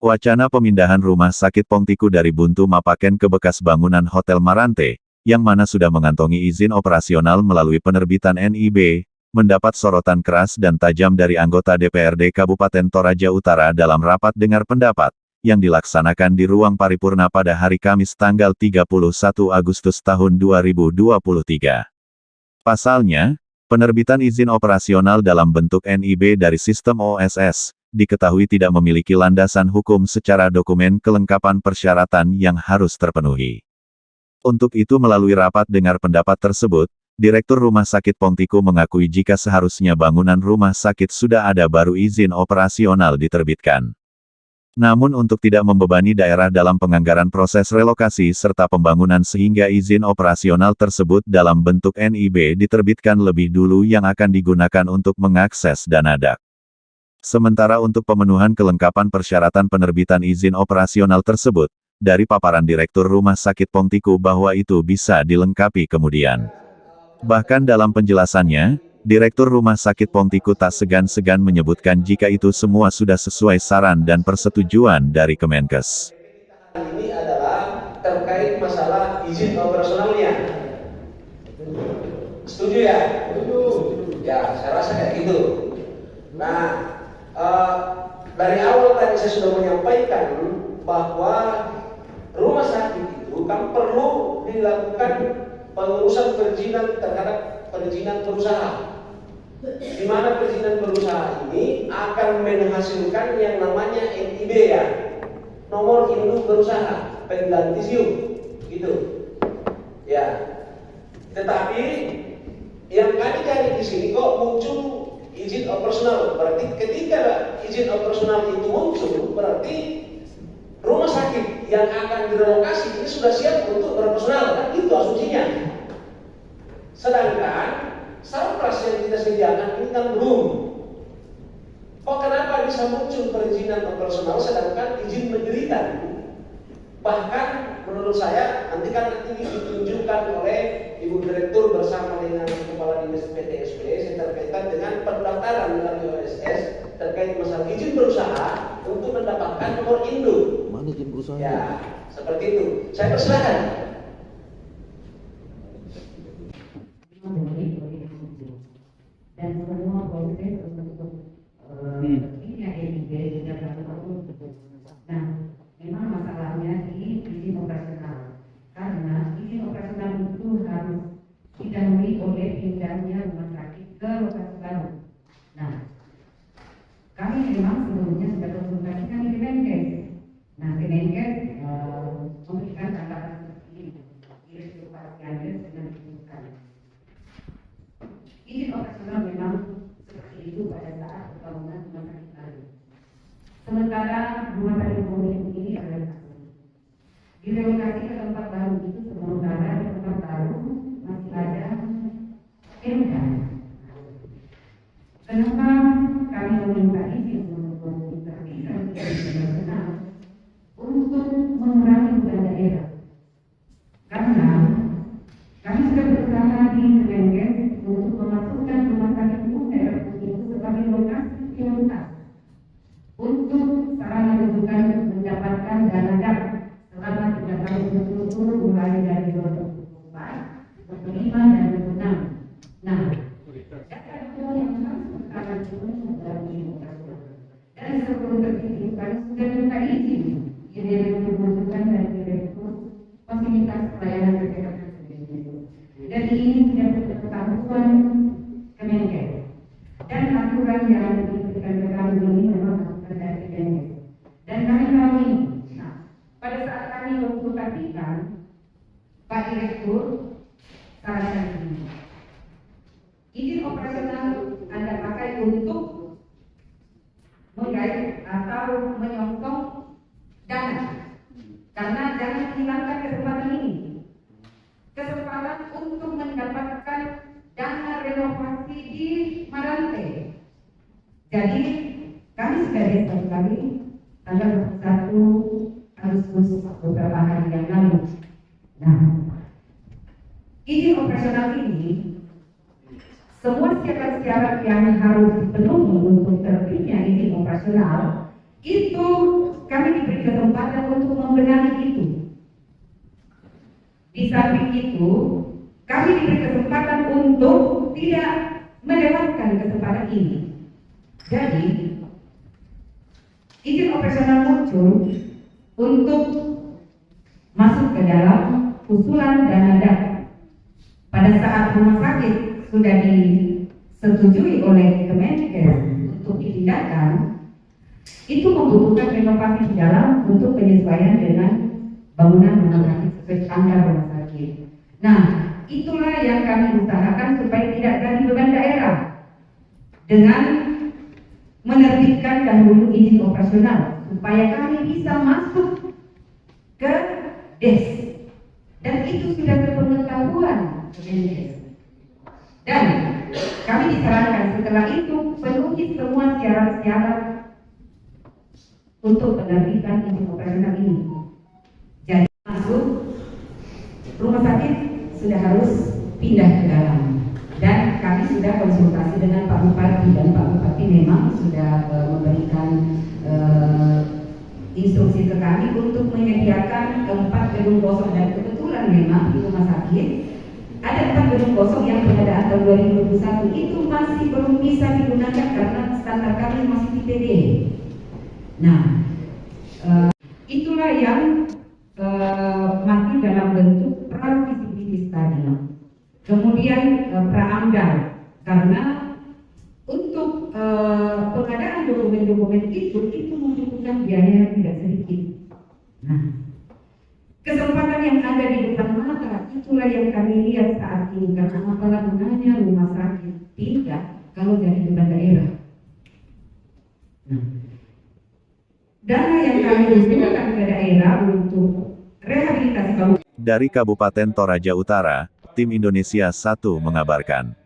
Wacana pemindahan rumah sakit Pongtiku dari Buntu Mapaken ke bekas bangunan Hotel Marante, yang mana sudah mengantongi izin operasional melalui penerbitan NIB, mendapat sorotan keras dan tajam dari anggota DPRD Kabupaten Toraja Utara dalam rapat dengar pendapat, yang dilaksanakan di ruang paripurna pada hari Kamis tanggal 31 Agustus tahun 2023. Pasalnya, penerbitan izin operasional dalam bentuk NIB dari sistem OSS, diketahui tidak memiliki landasan hukum secara dokumen kelengkapan persyaratan yang harus terpenuhi. Untuk itu melalui rapat dengar pendapat tersebut, Direktur Rumah Sakit Pongtiku mengakui jika seharusnya bangunan rumah sakit sudah ada baru izin operasional diterbitkan. Namun untuk tidak membebani daerah dalam penganggaran proses relokasi serta pembangunan sehingga izin operasional tersebut dalam bentuk NIB diterbitkan lebih dulu yang akan digunakan untuk mengakses dana DAK. Sementara untuk pemenuhan kelengkapan persyaratan penerbitan izin operasional tersebut, dari paparan Direktur Rumah Sakit Pongtiku bahwa itu bisa dilengkapi kemudian. Bahkan dalam penjelasannya, Direktur Rumah Sakit Pongtiku tak segan-segan menyebutkan jika itu semua sudah sesuai saran dan persetujuan dari Kemenkes. Ini adalah terkait masalah izin operasionalnya. Setuju ya? Setuju. Ya, saya rasa kayak gitu. Nah, dari awal tadi saya sudah menyampaikan bahwa rumah sakit itu kan perlu dilakukan pengurusan perizinan terhadap perizinan berusaha. Di mana perizinan berusaha ini akan menghasilkan yang namanya NIB ya, nomor induk berusaha, pengganti SIUP, gitu. Ya. Tetapi yang kami cari di sini kok muncul izin operasional. Berarti ketika izin operasional itu muncul, berarti rumah sakit yang akan direlokasi ini sudah siap untuk beroperasional, kan gitu asumsinya. Sedangkan sarpras yang kita sediakan ini kan belum. Kok kenapa bisa muncul perizinan operasional sedangkan izin mendirikan? Bahkan menurut saya nanti ini ditunjukkan oleh Ibu Direktur bersama dengan Kepala Dinas PTSP terkaitan dengan pendaftaran melalui OSS terkait masalah izin berusaha untuk mendapatkan nomor induk. Mana izin berusaha? Ya, seperti itu. Saya persilakan. Dan semua proses untuk ini juga nah, memang masalahnya di izin operasional. Karena izin operasional itu harus didahului oleh pindahnya rumah sakit ke lokasi baru. Nah, kami memang sebelumnya sudah konsultasikan di Kemenkes. Nah, Kemenkes memberikan catatan seperti ini. Direktur Pasien dengan disebutkan. Izin operasional memang seperti itu pada saat pembangunan rumah sakit baru. Sementara rumah sakit umum ini adalah direlokasi ke tempat baru itu sementara di tempat baru masih ada MK. Kenapa kami meminta izin untuk intervensi internasional untuk mengurangi beban daerah? Karena kami sudah bersama di Kemenkes untuk memasukkan rumah sakit umum daerah itu sebagai lokasi prioritas untuk sarana rujukan mendapatkan dana DAP selama 3 tahun berturut-turut mulai dari 2024, 2025 dan 2026. Nah, data itu yang masuk akan turun dari internasional. Dan sebelum terjadi kami sudah minta izin di Direktur Rujukan dan Direktur Fasilitas Pelayanan Kesehatan. Dan ini tidak berketahuan Kemenkes. Dan aturan yang diberikan ke kami ini memang aturan dari Kemenkes. Dan kami tahu ini. Nah, pada saat kami konsultasikan Pak Direktur, sarankan ini. Izin operasional Anda pakai untuk menggait atau menyongsong dana. Karena jangan hilangkan kesempatan ini. Kesempatan untuk mendapatkan dana renovasi di Marante. Jadi kami sudah lihat kali tanggal 1 Agustus beberapa hari yang lalu. Nah, izin operasional ini semua syarat-syarat yang harus dipenuhi untuk terbitnya izin operasional itu kami kesempatan untuk membenahi itu. Di samping itu, kami diberi kesempatan untuk tidak melewatkan kesempatan ini. Jadi, izin operasional muncul untuk masuk ke dalam usulan dana darurat. Pada saat rumah sakit sudah disetujui oleh Kemenkes untuk ditindakan, itu membutuhkan renovasi di dalam untuk penyesuaian dengan bangunan rumah sakit sesuai standar rumah sakit. Nah, itulah yang kami usahakan supaya tidak jadi beban daerah dengan menerbitkan dahulu izin operasional supaya kami bisa masuk ke DES, dan itu sudah sepengetahuan Kemenkes. Dan kami disarankan setelah itu penuhi semua syarat-syarat untuk penerbitan izin operasional ini. Jadi masuk rumah sakit sudah harus pindah ke dalam, dan kami sudah konsultasi dengan Pak Bupati, dan Pak Bupati memang sudah memberikan instruksi ke kami untuk menyediakan 4 gedung kosong, dan kebetulan memang di rumah sakit ada 4 gedung kosong yang pengadaan tahun 2021 itu masih belum bisa digunakan karena standar kami masih IPD. Nah, itulah yang masih dalam bentuk pra-visibilitas tadi. Kemudian pra-amdal, karena untuk pengadaan dokumen-dokumen itu membutuhkan biaya yang tidak sedikit. Nah, kesempatan yang ada di depan mata itulah yang kami lihat saat ini, karena apalah gunanya rumah sakit pindah kalau jadi beban daerah. Nah, dana yang kami usulkan ke daerah untuk rehabilitasi Dari Kabupaten Toraja Utara, tim Indonesia 1 mengabarkan.